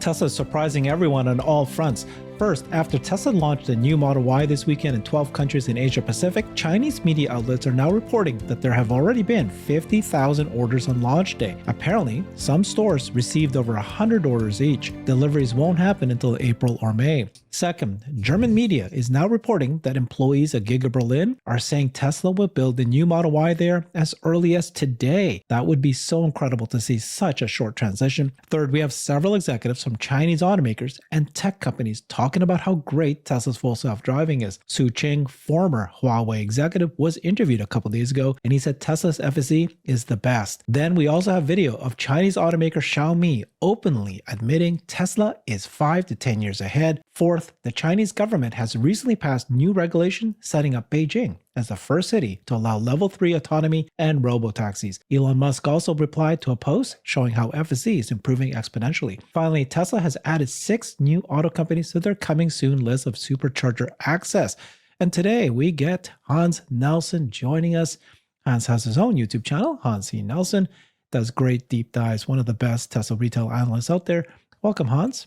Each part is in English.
Tesla is surprising everyone on all fronts. First, after Tesla launched the new Model Y this weekend in 12 countries in Asia Pacific, Chinese media outlets are now reporting that there have already been 50,000 orders on launch day. Apparently, some stores received over 100 orders each. Deliveries won't happen until April or May. Second, German media is now reporting that employees at Giga Berlin are saying Tesla will build the new Model Y there as early as today. That would be so incredible to see such a short transition. Third, we have several executives from Chinese automakers and tech companies talking about how great Tesla's full self-driving is. Su Ching, former Huawei executive, was interviewed a couple days ago, and he said Tesla's FSD is the best. Then we also have video of Chinese automaker Xiaomi openly admitting Tesla is 5 to 10 years ahead. Fourth, the Chinese government has recently passed new regulation setting up Beijing as the first city to allow level 3 autonomy and robo-taxis. Elon Musk also replied to a post showing how FSD is improving exponentially. Finally, Tesla has added 6 new auto companies to their coming soon list of supercharger access. And today we get Hans Nelson joining us. Hans has his own YouTube channel, Hans C. Nelson, does great deep dives, one of the best Tesla retail analysts out there. Welcome, Hans.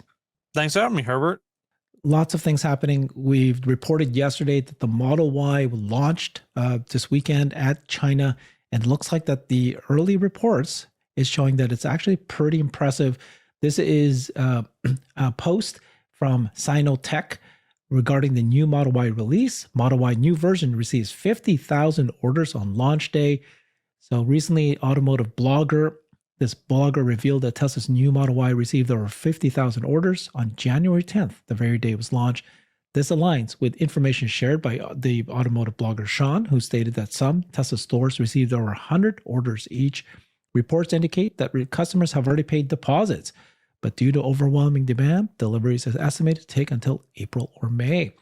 Thanks for having me, Herbert. Lots of things happening. We've reported yesterday that the Model Y launched this weekend at China, and it looks like that the early reports is showing that it's actually pretty impressive. This is a post from Sinotech regarding the new Model Y release. Model Y new version receives 50,000 orders on launch day. So recently, automotive blogger, this blogger revealed that Tesla's new Model Y received over 50,000 orders on January 10th, the very day it was launched. This aligns with information shared by the automotive blogger Sean, who stated that some Tesla stores received over 100 orders each. Reports indicate that customers have already paid deposits, but due to overwhelming demand, deliveries is estimated to take until April or May.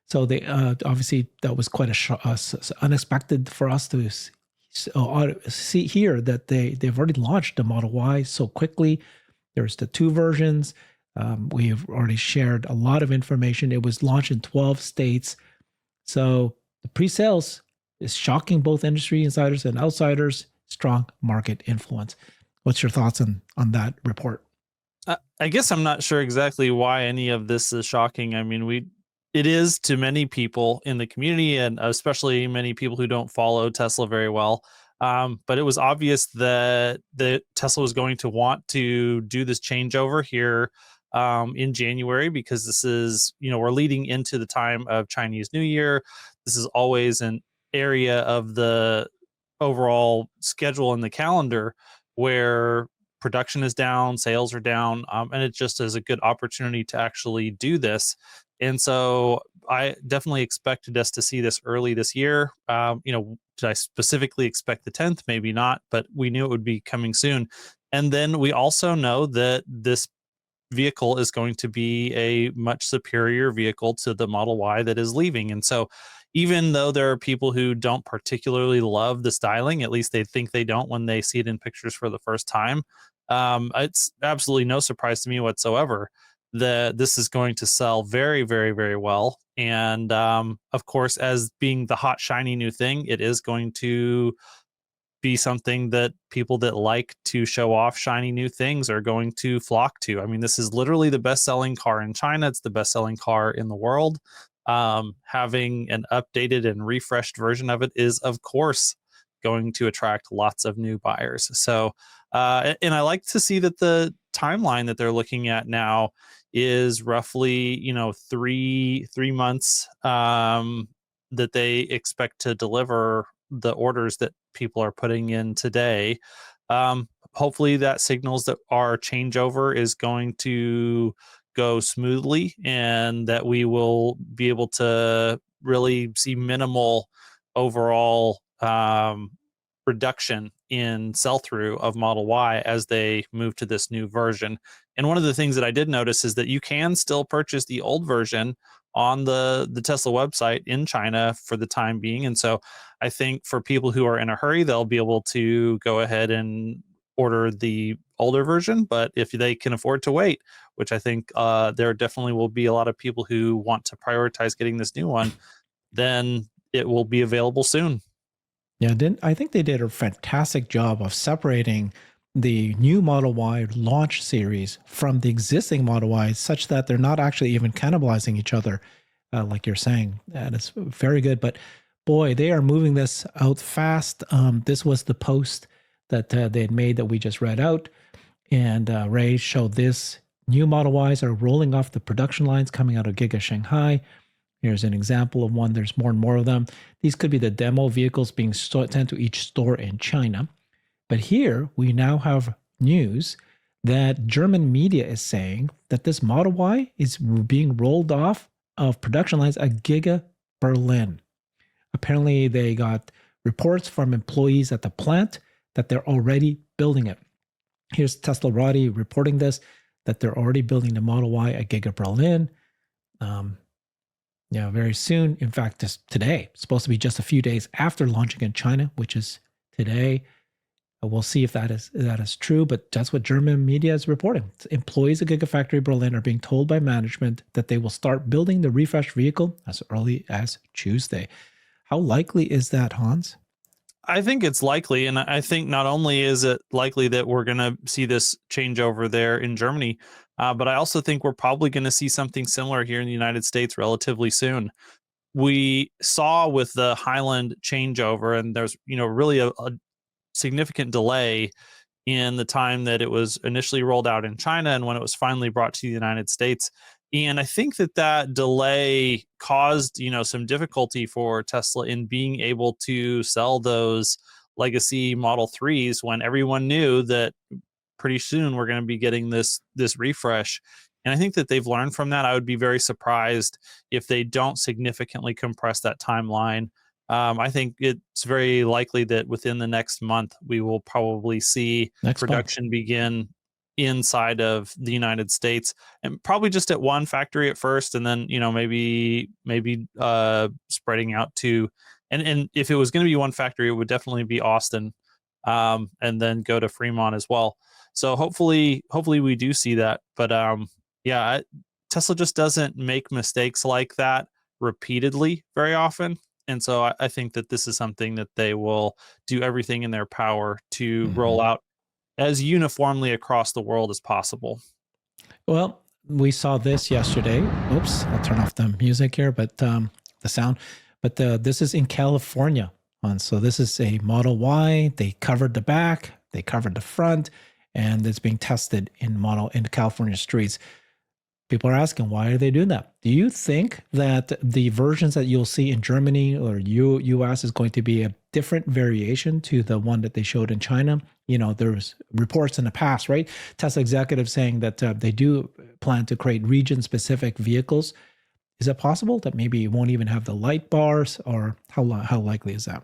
So they obviously that was quite unexpected for us to see here that they've already launched the Model Y so quickly. There's the 2 versions. We've already shared a lot of information. It was launched in 12 states. So the pre-sales is shocking both industry insiders and outsiders. Strong market influence. What's your thoughts on that report? I guess I'm not sure exactly why any of this is shocking. I mean, it is to many people in the community, and especially many people who don't follow Tesla very well. But it was obvious that Tesla was going to want to do this changeover here in January, because this is, we're leading into the time of Chinese New Year. This is always an area of the overall schedule in the calendar where production is down, sales are down, and it just is a good opportunity to actually do this. And so I definitely expected us to see this early this year. Did I specifically expect the 10th? Maybe not, but we knew it would be coming soon. And then we also know that this vehicle is going to be a much superior vehicle to the Model Y that is leaving. And so even though there are people who don't particularly love the styling, at least they think they don't when they see it in pictures for the first time, it's absolutely no surprise to me whatsoever that this is going to sell very, very, very well. And of course, as being the hot, shiny new thing, it is going to be something that people that like to show off shiny new things are going to flock to. I mean, this is literally the best-selling car in China. It's the best-selling car in the world. Having an updated and refreshed version of it is, of course, going to attract lots of new buyers. So, and I like to see that the timeline that they're looking at now is roughly, 3 months that they expect to deliver the orders that people are putting in today. Hopefully that signals that our changeover is going to go smoothly and that we will be able to really see minimal overall reduction in sell-through of Model Y as they move to this new version. And one of the things that I did notice is that you can still purchase the old version on the Tesla website in China for the time being. And so I think for people who are in a hurry, they'll be able to go ahead and order the older version. But if they can afford to wait, which I think there definitely will be a lot of people who want to prioritize getting this new one, then it will be available soon. Yeah, I think they did a fantastic job of separating the new Model Y launch series from the existing Model Y such that they're not actually even cannibalizing each other, like you're saying. And it's very good. But boy, they are moving this out fast. This was the post that they had made that we just read out. And Ray showed this. New Model Ys are rolling off the production lines coming out of Giga Shanghai. Here's an example of one. There's more and more of them. These could be the demo vehicles being sent to each store in China. But here we now have news that German media is saying that this Model Y is being rolled off of production lines at Giga Berlin. Apparently, they got reports from employees at the plant that they're already building it. Here's Tesla Roddy reporting this, that they're already building the Model Y at Giga Berlin. Very soon. In fact, today, it's supposed to be just a few days after launching in China, which is today. We'll see if that is true, but that's what German media is reporting. Employees at Gigafactory Berlin are being told by management that they will start building the refreshed vehicle as early as Tuesday. How likely is that, Hans? I think it's likely, and I think not only is it likely that we're going to see this changeover there in Germany, but I also think we're probably going to see something similar here in the United States relatively soon. We saw with the Highland changeover, and there's really a significant delay in the time that it was initially rolled out in China and when it was finally brought to the United States. And I think that delay caused, some difficulty for Tesla in being able to sell those legacy Model 3s when everyone knew that pretty soon we're going to be getting this refresh. And I think that they've learned from that. I would be very surprised if they don't significantly compress that timeline. I think it's very likely that within the next month we will probably see production begin inside of the United States, and probably just at one factory at first, and then maybe spreading out to, and if it was going to be one factory, it would definitely be Austin, and then go to Fremont as well. So hopefully we do see that. But yeah, Tesla just doesn't make mistakes like that repeatedly very often. And so I think that this is something that they will do everything in their power to roll out as uniformly across the world as possible. Well, we saw this yesterday. Oops, I'll turn off the music here, but the sound. But this is in California. And so this is a Model Y. They covered the back, they covered the front, and it's being tested in California streets. People are asking, why are they doing that? Do you think that the versions that you'll see in Germany or US is going to be a different variation to the one that they showed in China? There's reports in the past, right? Tesla executives saying that they do plan to create region-specific vehicles. Is it possible that maybe it won't even have the light bars, or how likely is that?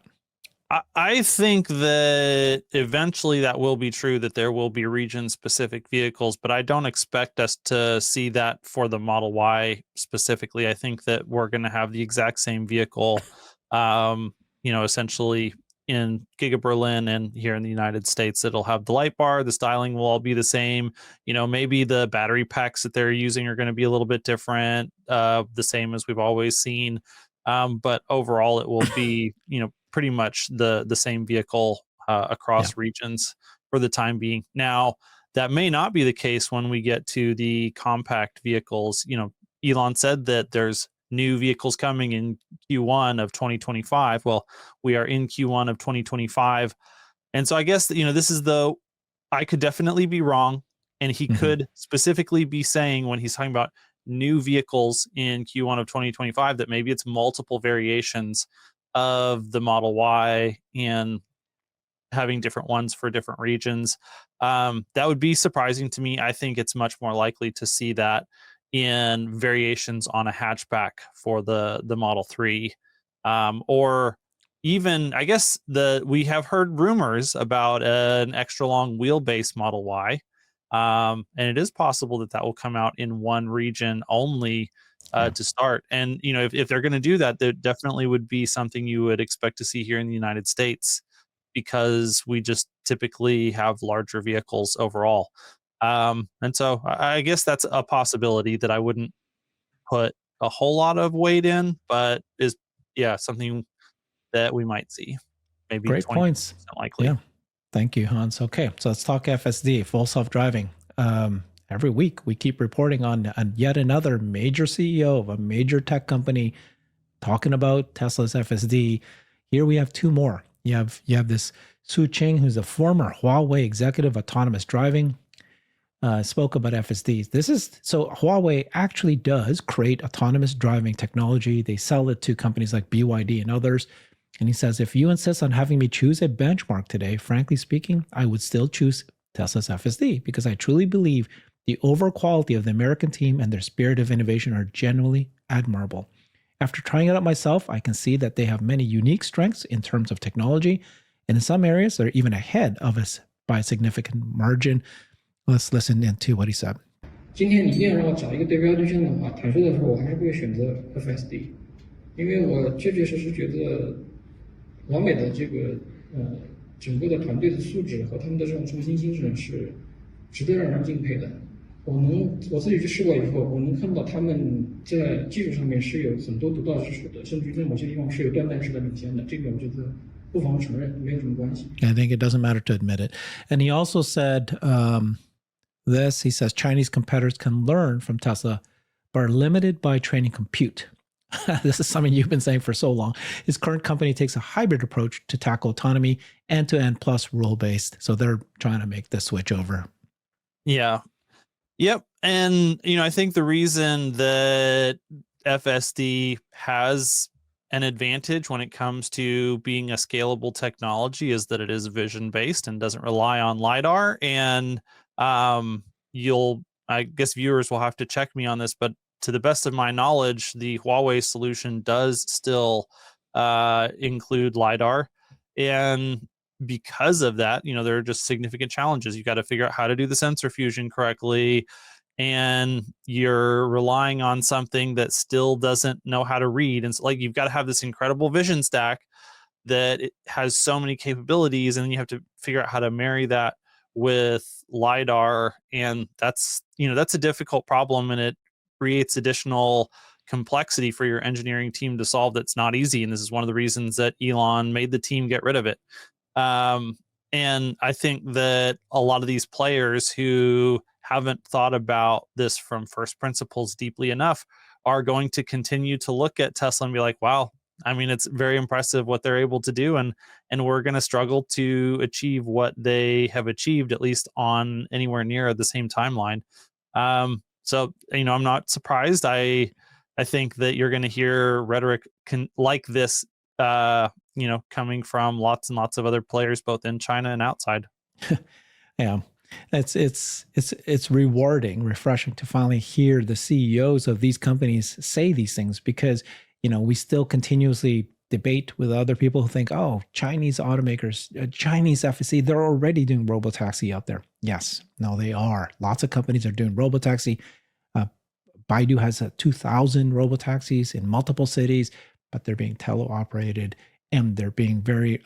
I think that eventually that will be true, that there will be region-specific vehicles, but I don't expect us to see that for the Model Y specifically. I think that we're going to have the exact same vehicle, essentially in Giga Berlin and here in the United States. It'll have the light bar, the styling will all be the same. Maybe the battery packs that they're using are going to be a little bit different, the same as we've always seen. But overall, it will be, pretty much the same vehicle across regions for the time being. Now, that may not be the case when we get to the compact vehicles. Elon said that there's new vehicles coming in Q1 of 2025. Well, we are in Q1 of 2025. And so I guess, this is I could definitely be wrong. And he could specifically be saying, when he's talking about new vehicles in Q1 of 2025, that maybe it's multiple variations of the Model Y and having different ones for different regions. That would be surprising to me. I think it's much more likely to see that in variations on a hatchback for the Model 3, or even, I guess, we have heard rumors about an extra long wheelbase Model Y. And it is possible that will come out in one region only to start. And, if they're going to do that, there definitely would be something you would expect to see here in the United States, because we just typically have larger vehicles overall. And so I guess that's a possibility that I wouldn't put a whole lot of weight in, but is, something that we might see. Maybe Great 20% points. likely. Yeah. Thank you, Hans. Okay, so let's talk FSD, full self-driving. Every week we keep reporting on yet another major CEO of a major tech company talking about Tesla's FSD. Here we have two more. You have this Su Ching, who's a former Huawei executive, autonomous driving, spoke about FSDs. This is so Huawei actually does create autonomous driving technology. They sell it to companies like BYD and others. And he says, if you insist on having me choose a benchmark today, frankly speaking, I would still choose Tesla's FSD because I truly believe the overall quality of the American team and their spirit of innovation are genuinely admirable. After trying it out myself, I can see that they have many unique strengths in terms of technology, and in some areas, they're even ahead of us by a significant margin. Let's listen into what he said. 今天你硬让我找一个对标对象的话，坦率的说，我还是会选择 FSD，因为我确确实实觉得老美的这个整个的团队的素质和他们的这种创新精神是值得让人敬佩的。我自己去试过以后，我能看到他们在技术上面是有很多独到之处的，甚至于在某些地方是有断代式的领先的。这个我觉得不妨承认，没有什么关系。I think it doesn't matter to admit it. And he also said this. He says Chinese competitors can learn from Tesla, but are limited by training compute. This is something you've been saying for so long. His current company takes a hybrid approach to tackle autonomy, end-to-end plus rule-based. So they're trying to make the switch over. Yeah. Yep. And, I think the reason that FSD has an advantage when it comes to being a scalable technology is that it is vision-based and doesn't rely on LiDAR. And I guess viewers will have to check me on this, but to the best of my knowledge, the Huawei solution does still include LiDAR. And because of that, there are just significant challenges. You've got to figure out how to do the sensor fusion correctly. And you're relying on something that still doesn't know how to read. And so, you've got to have this incredible vision stack that it has so many capabilities. And then you have to figure out how to marry that with LiDAR. And that's a difficult problem. And it creates additional complexity for your engineering team to solve that's not easy. And this is one of the reasons that Elon made the team get rid of it. And I think that a lot of these players who haven't thought about this from first principles deeply enough are going to continue to look at Tesla and be like, wow, it's very impressive what they're able to do. And we're going to struggle to achieve what they have achieved, at least on anywhere near the same timeline. So, I'm not surprised. I think that you're going to hear rhetoric like this, coming from lots and lots of other players, both in China and outside. Yeah, it's rewarding, refreshing to finally hear the CEOs of these companies say these things, because we still continuously debate with other people who think, oh, Chinese automakers, Chinese FSD, they're already doing robotaxi out there. Yes, no, they are. Lots of companies are doing robotaxi. Baidu has 2,000 robotaxis in multiple cities, but they're being teleoperated and they're being very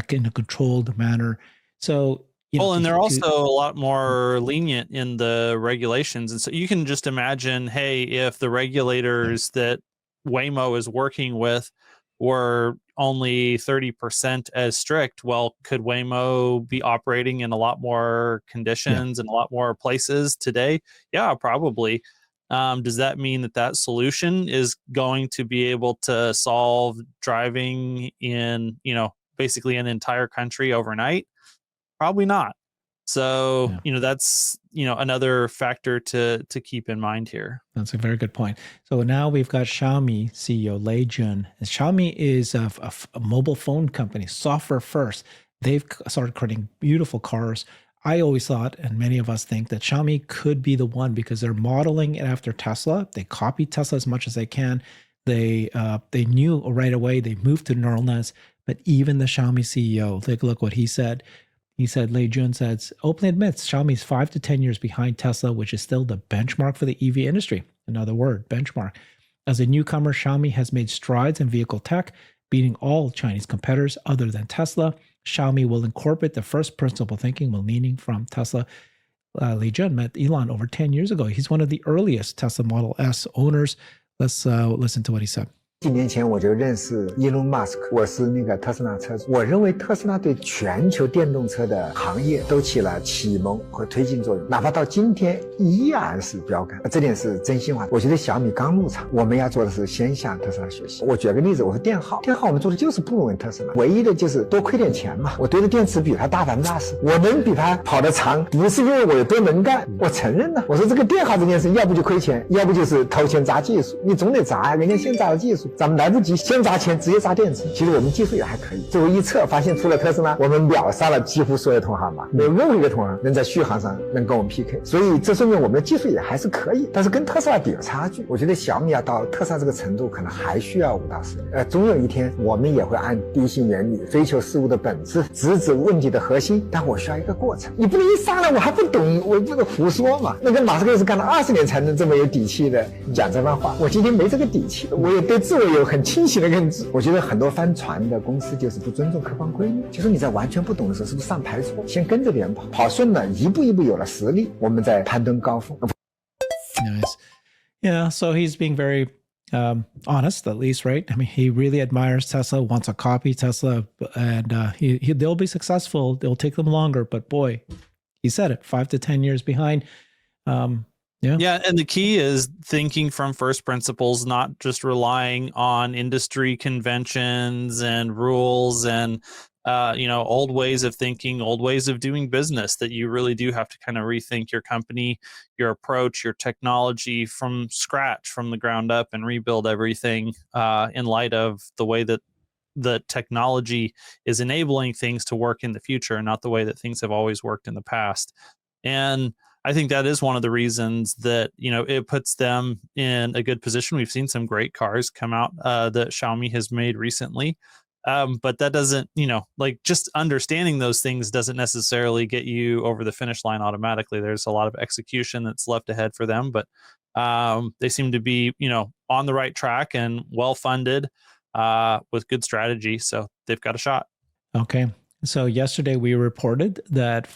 in a controlled manner. So, and they're also a lot more lenient in the regulations. And so you can just imagine, hey, if the regulators that Waymo is working with were only 30% as strict, well, could Waymo be operating in a lot more conditions and a lot more places today? Yeah, probably. Does that mean that solution is going to be able to solve driving in, basically an entire country overnight? Probably not. So, that's, another factor to keep in mind here. That's a very good point. So now we've got Xiaomi CEO Lei Jun. And Xiaomi is a mobile phone company, software first. They've started creating beautiful cars. I always thought, and many of us think, that Xiaomi could be the one because they're modeling it after Tesla. They copied Tesla as much as they can. They knew right away. They moved to neural nets. But even the Xiaomi CEO, take a look what he said. He said, Lei Jun says, openly admits Xiaomi is 5 to 10 years behind Tesla, which is still the benchmark for the EV industry. Another word, benchmark. As a newcomer, Xiaomi has made strides in vehicle tech, beating all Chinese competitors other than Tesla. Xiaomi will incorporate the first principle thinking while leaning from Tesla. Lei Jun met Elon over 10 years ago. He's one of the earliest Tesla Model S owners. Let's listen to what he said. 几年前我就认识 Elon Musk， 我是那个特斯拉车主。我认为特斯拉对全球电动车的行业都起了启蒙和推进作用，哪怕到今天依然是标杆，这点是真心话。我觉得小米刚入场，我们要做的是先向特斯拉学习。我举个例子，我说电耗我们做的就是不如特斯拉，唯一的就是多亏点钱嘛。我堆的电池比它大20%，我能比它跑得长，不是因为我有多能干，我承认了。我说这个电耗这件事，要不就亏钱，要不就是投钱砸技术，你总得砸呀，人家先砸了技术。咱们来不及先砸钱直接砸电池，其实我们技术也还可以。最后一测发现，除了特斯拉，我们秒杀了几乎所有同行吧，没有任何一个同行能在续航上能跟我们 PK。所以这说明我们的技术也还是可以，但是跟特斯拉比有差距。我觉得小米要到特斯拉这个程度，可能还需要5到10年。总有一天我们也会按第一性原理追求事物的本质，直指问题的核心。但我需要一个过程，你不能一上来我还不懂，我不能胡说嘛。那跟马斯克是干了20年才能这么有底气的讲这番话，我今天没这个底气，我也对自我有很清晰的认知。我觉得很多翻船的公司就是不尊重客观规律，就说你在完全不懂的时候，是不是上排错，先跟着别人跑，跑顺了，一步一步有了实力，我们再攀登高峰。Nice. Yeah, so he's being very honest, at least, right? I mean, he really admires Tesla, wants to copy Tesla, and they'll be successful. It'll take them longer, but boy, he said it, 5 to 10 years behind. Yeah, and the key is thinking from first principles, not just relying on industry conventions and rules and old ways of thinking, old ways of doing business, that you really do have to kind of rethink your company, your approach, your technology from scratch, from the ground up, and rebuild everything in light of the way that the technology is enabling things to work in the future, and not the way that things have always worked in the past. And I think that is one of the reasons that, it puts them in a good position. We've seen some great cars come out that Xiaomi has made recently. But that doesn't, just understanding those things doesn't necessarily get you over the finish line automatically. There's a lot of execution that's left ahead for them, but they seem to be, on the right track and well-funded with good strategy. So they've got a shot. Okay. So yesterday we reported that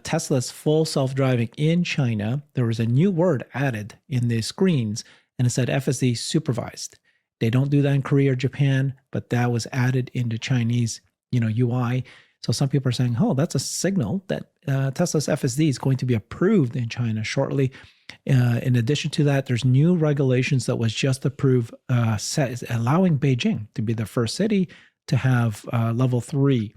Tesla's full self-driving in China, there was a new word added in the screens, and it said FSD supervised. They don't do that in Korea or Japan, but that was added into Chinese, UI. So some people are saying, oh, that's a signal that Tesla's FSD is going to be approved in China shortly. In addition to that, there's new regulations that was just approved, allowing Beijing to be the first city to have level 3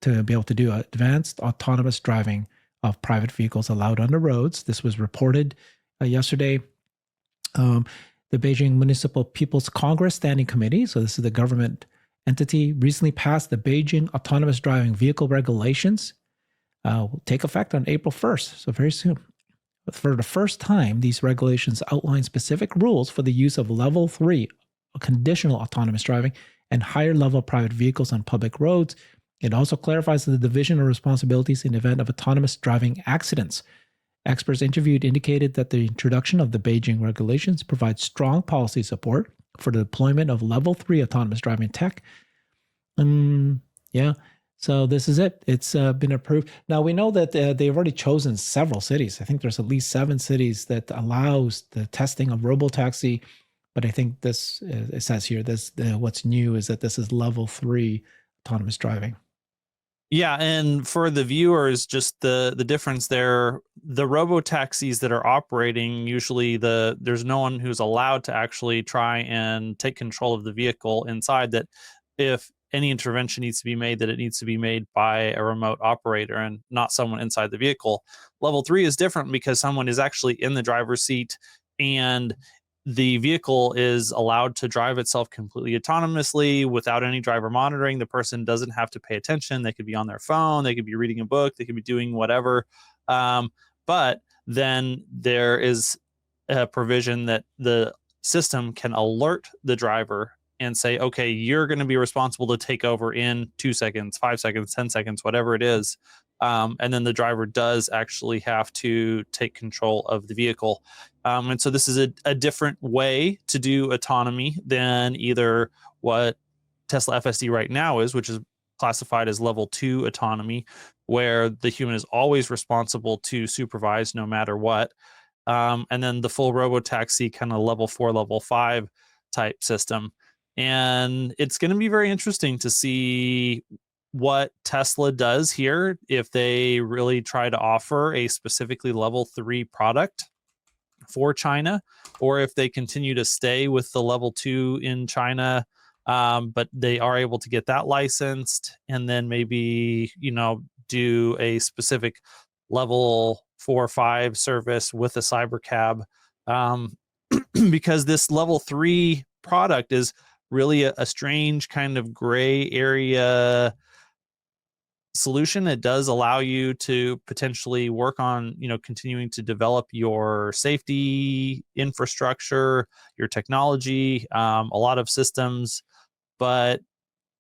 to be able to do advanced autonomous driving of private vehicles allowed on the roads. This was reported yesterday. The Beijing Municipal People's Congress Standing Committee, so this is the government entity, recently passed the Beijing Autonomous Driving Vehicle Regulations. Will take effect on April 1st, so very soon. But for the first time, these regulations outline specific rules for the use of level 3 conditional autonomous driving and higher level private vehicles on public roads. It also clarifies the division of responsibilities in the event of autonomous driving accidents. Experts interviewed indicated that the introduction of the Beijing regulations provides strong policy support for the deployment of level 3 autonomous driving tech. So this is it. It's been approved. Now we know that they've already chosen several cities. I think there's at least 7 cities that allows the testing of robotaxi. But I think this, it says here, what's new is that this is level 3 autonomous driving. Yeah, and for the viewers, just the difference there, the robo-taxis that are operating, usually there's no one who's allowed to actually try and take control of the vehicle inside, that if any intervention needs to be made, that it needs to be made by a remote operator and not someone inside the vehicle. Level 3 is different because someone is actually in the driver's seat, and the vehicle is allowed to drive itself completely autonomously without any driver monitoring. The person doesn't have to pay attention. They could be on their phone. They could be reading a book. They could be doing whatever. But then there is a provision that the system can alert the driver and say, okay, you're going to be responsible to take over in 2 seconds, 5 seconds, 10 seconds, whatever it is. And then the driver does actually have to take control of the vehicle. And so this is a different way to do autonomy than either what Tesla FSD right now is, which is classified as level 2 autonomy, where the human is always responsible to supervise no matter what. And then the full robotaxi kind of level 4, level 5 type system. And it's going to be very interesting to see what Tesla does here, if they really try to offer a specifically level 3 product for China, or if they continue to stay with the level 2 in China, but they are able to get that licensed, and then maybe, do a specific level 4 or 5 service with a cyber cab, because this level 3 product is really a strange kind of gray area solution. It does allow you to potentially work on, continuing to develop your safety infrastructure, your technology, a lot of systems, but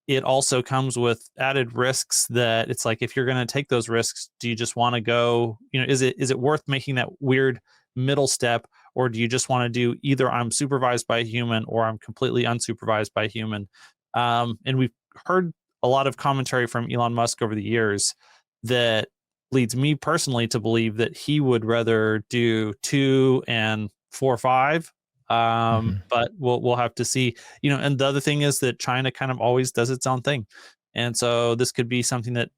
it also comes with added risks that it's like, if you're going to take those risks, do you just want to go, is it worth making that weird middle step, or do you just want to do either I'm supervised by a human or I'm completely unsupervised by a human? And we've heard a lot of commentary from Elon Musk over the years that leads me personally to believe that he would rather do 2 and 4 or 5. But we'll have to see, and the other thing is that China kind of always does its own thing. And so this could be something that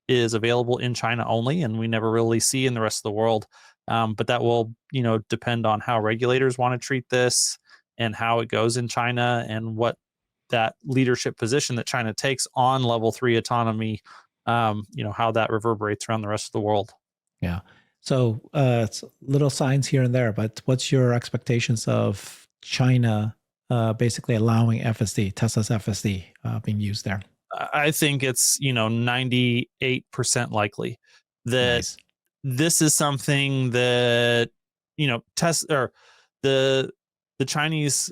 is available in China only, and we never really see in the rest of the world. But that will, depend on how regulators want to treat this and how it goes in China, and what that leadership position that China takes on level 3 autonomy, how that reverberates around the rest of the world. Yeah. So it's little signs here and there, but what's your expectations of China basically allowing FSD, Tesla's FSD being used there? I think it's 98% likely that Nice. this is something that Tesla, or the Chinese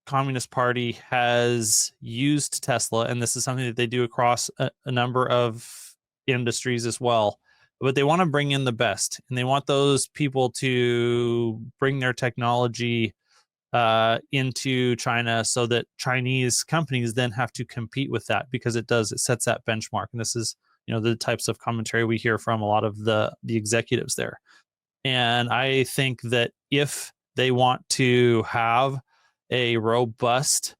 Communist Party has used Tesla, and this is something that they do across a number of industries as well. But they want to bring in the best, and they want those people to bring their technology into China, so that Chinese companies then have to compete with that, because it sets that benchmark. And this is the types of commentary we hear from a lot of the executives there. And I think that if they want to have a robust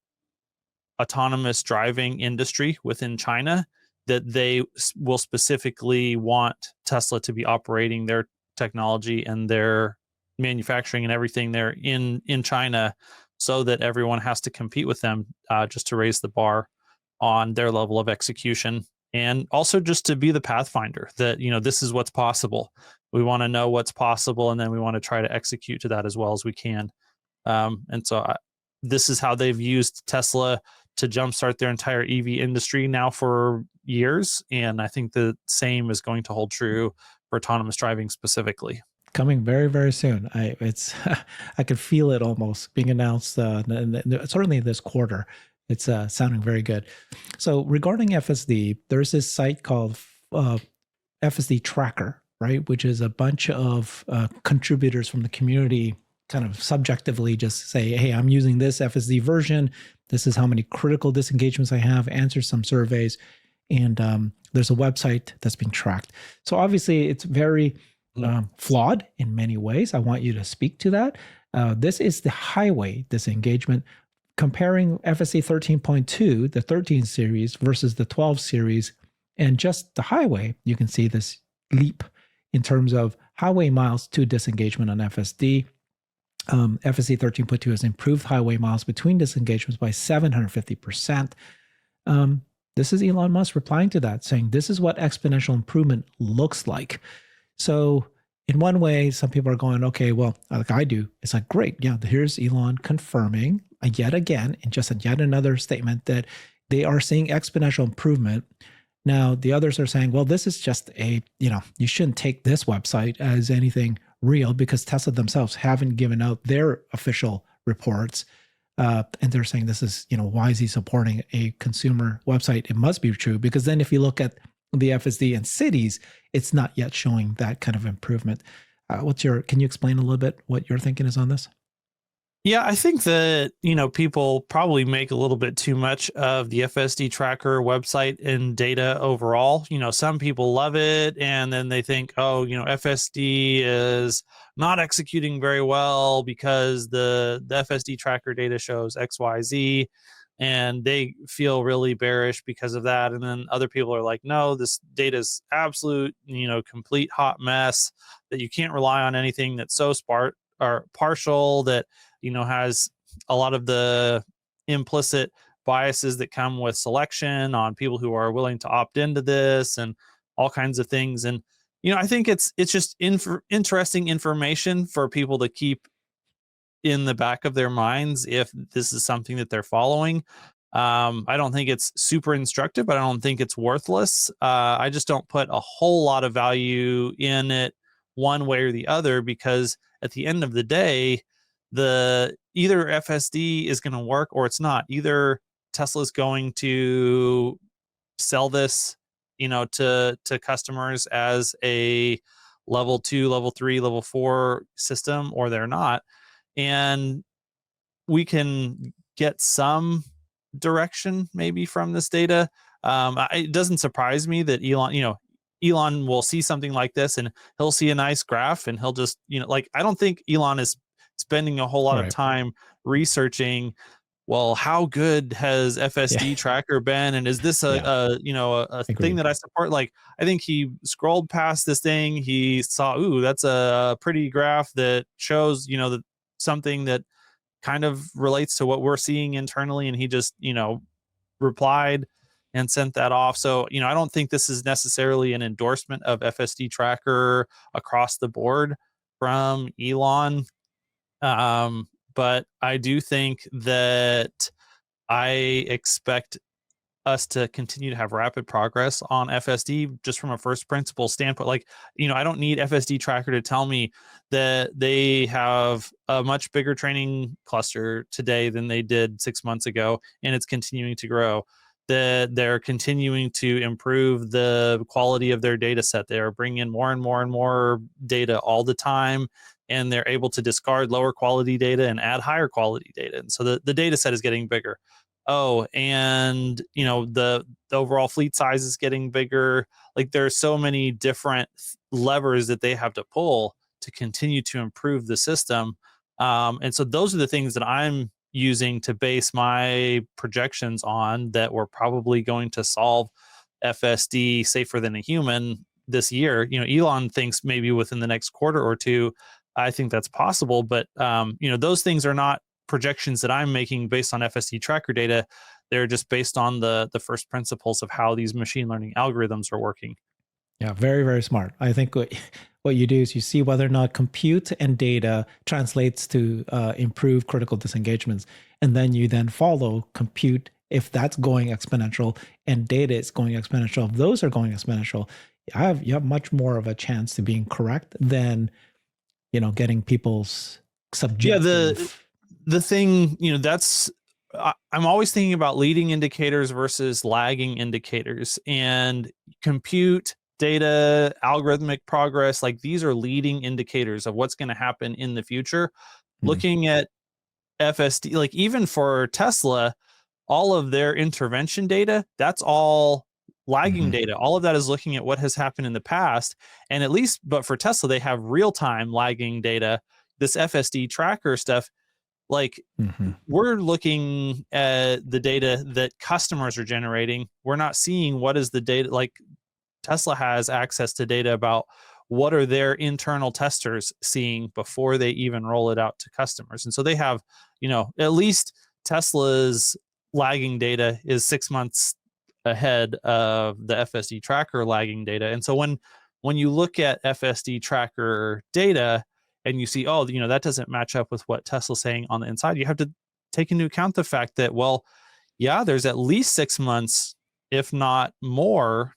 autonomous driving industry within China, that they will specifically want Tesla to be operating their technology and their manufacturing and everything there in China, so that everyone has to compete with them, just to raise the bar on their level of execution, and also just to be the pathfinder that this is what's possible. We want to know what's possible, and then we want to try to execute to that as well as we can. And so this is how they've used Tesla to jumpstart their entire EV industry now for years, and I think the same is going to hold true for autonomous driving specifically. Coming very, very soon. I could feel it almost being announced, certainly this quarter. It's sounding very good. So regarding FSD, there's this site called FSD Tracker, right? Which is a bunch of contributors from the community kind of subjectively just say, hey, I'm using this FSD version. This is how many critical disengagements I have, answer some surveys. And there's a website that's being tracked. So obviously it's very flawed in many ways. I want you to speak to that. This is the highway disengagement, comparing FSD 13.2, the 13 series versus the 12 series, and just the highway. You can see this leap in terms of highway miles to disengagement on FSD. FSD 13.2 has improved highway miles between disengagements by 750%. This is Elon Musk replying to that, saying this is what exponential improvement looks like. So in one way, some people are going, okay, well, like I do, it's like, great. Yeah, here's Elon confirming yet again, and just yet another statement that they are seeing exponential improvement. Now, the others are saying, well, this is just you shouldn't take this website as anything real, because Tesla themselves haven't given out their official reports. And they're saying this is, why is he supporting a consumer website? It must be true, because then if you look at the FSD in cities, it's not yet showing that kind of improvement. Can you explain a little bit what your thinking is on this? Yeah, I think that, people probably make a little bit too much of the FSD tracker website and data overall. Some people love it, and then they think, oh, FSD is not executing very well because the FSD tracker data shows XYZ. and they feel really bearish because of that. And then other people are like, no, this data is absolute, complete hot mess, that you can't rely on anything that's so or partial, that, has a lot of the implicit biases that come with selection on people who are willing to opt into this and all kinds of things. And, I think it's just interesting information for people to keep in the back of their minds if this is something that they're following. I don't think it's super instructive, but I don't think it's worthless. I just don't put a whole lot of value in it one way or the other, because at the end of the day, either FSD is going to work or it's not. Either Tesla is going to sell this, to customers as a level 2, level 3, level 4 system, or they're not. And we can get some direction maybe from this data. It doesn't surprise me that Elon will see something like this and he'll see a nice graph and he'll just, I don't think Elon is spending a whole lot of time researching, well, how good has FSD tracker been? And is this a thing that I support? Like, I think he scrolled past this thing. He saw, ooh, that's a pretty graph that shows, that something that kind of relates to what we're seeing internally. And he just, replied and sent that off. So, I don't think this is necessarily an endorsement of FSD tracker across the board from Elon. But I do think that I expect us to continue to have rapid progress on FSD just from a first principle standpoint. Like, I don't need FSD tracker to tell me that they have a much bigger training cluster today than they did 6 months ago, and it's continuing to grow. That they're continuing to improve the quality of their data set. They are bringing in more and more and more data all the time, and they're able to discard lower quality data and add higher quality data. And so the data set is getting bigger. Oh, and the overall fleet size is getting bigger. Like, there are so many different levers that they have to pull to continue to improve the system. And so those are the things that I'm using to base my projections on, that we're probably going to solve FSD safer than a human this year. Elon thinks maybe within the next quarter or two. I think that's possible, but those things are not projections that I'm making based on FSD tracker data. They're just based on the first principles of how these machine learning algorithms are working. Yeah, very, very smart. I think what you do is you see whether or not compute and data translates to improve critical disengagements. And then you then follow compute if that's going exponential and data is going exponential. If those are going exponential, you have much more of a chance to being correct than, getting people's subjective. Yeah, the thing, I'm always thinking about leading indicators versus lagging indicators, and compute, data, algorithmic progress, like these are leading indicators of what's going to happen in the future. Looking at FSD, like even for Tesla, all of their intervention data, that's all lagging data. All of that is looking at what has happened in the past. And but for Tesla, they have real-time lagging data. This FSD tracker stuff, like we're looking at the data that customers are generating. We're not seeing what is the data. Like, Tesla has access to data about what are their internal testers seeing before they even roll it out to customers. And so they have, at least Tesla's lagging data is 6 months ahead of the FSD tracker lagging data. And so when you look at FSD tracker data and you see, oh, that doesn't match up with what Tesla's saying on the inside, you have to take into account the fact that, well, yeah, there's at least 6 months, if not more,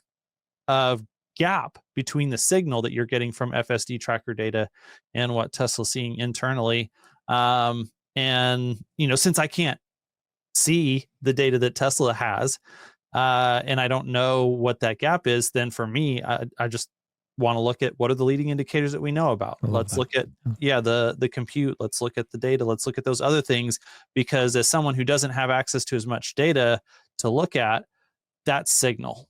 of gap between the signal that you're getting from FSD tracker data and what Tesla's seeing internally. And, since I can't see the data that Tesla has, and I don't know what that gap is, then for me, I just want to look at what are the leading indicators that we know about. Let's look at, the compute. Let's look at the data. Let's look at those other things, because as someone who doesn't have access to as much data to look at, that's signal.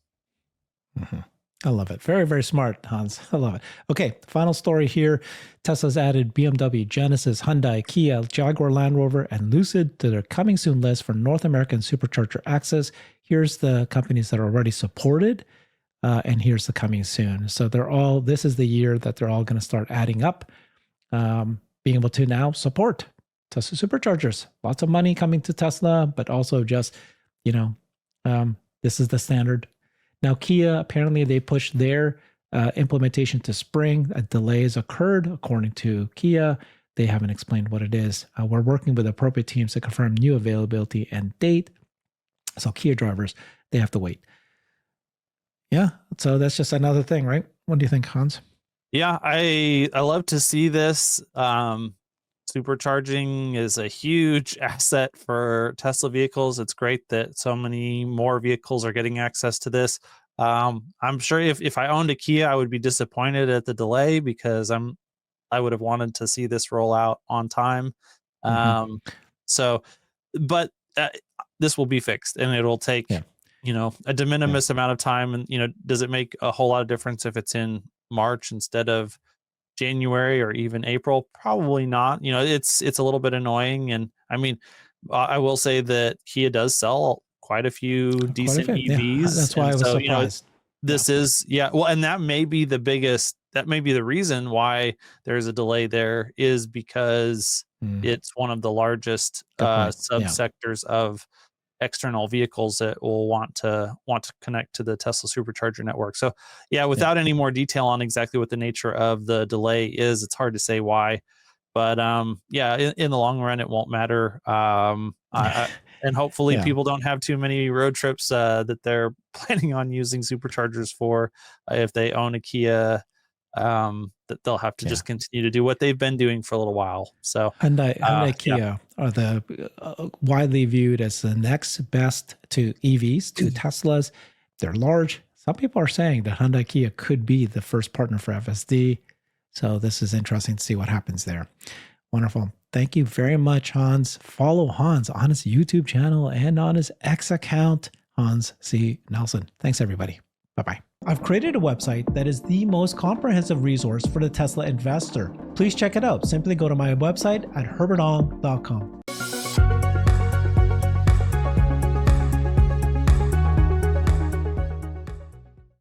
I love it. Very, very smart, Hans. I love it. Okay, final story here. Tesla's added BMW, Genesis, Hyundai, Kia, Jaguar Land Rover, and Lucid to their coming soon list for North American supercharger access. Here's the companies that are already supported, and here's the coming soon. So this is the year that they're all going to start adding up, being able to now support Tesla superchargers. Lots of money coming to Tesla, but also just, this is the standard. Now, Kia, apparently they pushed their implementation to spring. A delay has occurred, according to Kia. They haven't explained what it is. We're working with appropriate teams to confirm new availability and date. So Kia drivers, they have to wait. Yeah, so that's just another thing, right? What do you think, Hans? Yeah, I love to see this. Supercharging is a huge asset for Tesla vehicles. It's great that so many more vehicles are getting access to this. I'm sure if I owned a Kia, I would be disappointed at the delay because I would have wanted to see this roll out on time. But this will be fixed, and it'll take a de minimis amount of time. And does it make a whole lot of difference if it's in March instead of January or even April? Probably not. It's a little bit annoying. And I mean, I will say that Kia does sell quite a few decent EVs. Yeah, that's why I was surprised. This is, well, and that may be the reason why there's a delay there, is because it's one of the largest subsectors of external vehicles that will want to connect to the Tesla supercharger network. So without any more detail on exactly what the nature of the delay is, it's hard to say why. But in the long run, it won't matter. And hopefully people don't have too many road trips that they're planning on using superchargers for. If they own a Kia, that they'll have to just continue to do what they've been doing for a little while. So Hyundai Kia are the widely viewed as the next best to EVs, to Teslas. They're large. Some people are saying that Hyundai Kia could be the first partner for FSD. So this is interesting to see what happens there. Wonderful. Thank you very much, Hans. Follow Hans on his YouTube channel and on his X account, Hans C. Nelson. Thanks, everybody. Bye-bye. I've created a website that is the most comprehensive resource for the Tesla investor. Please check it out. Simply go to my website at herbertong.com.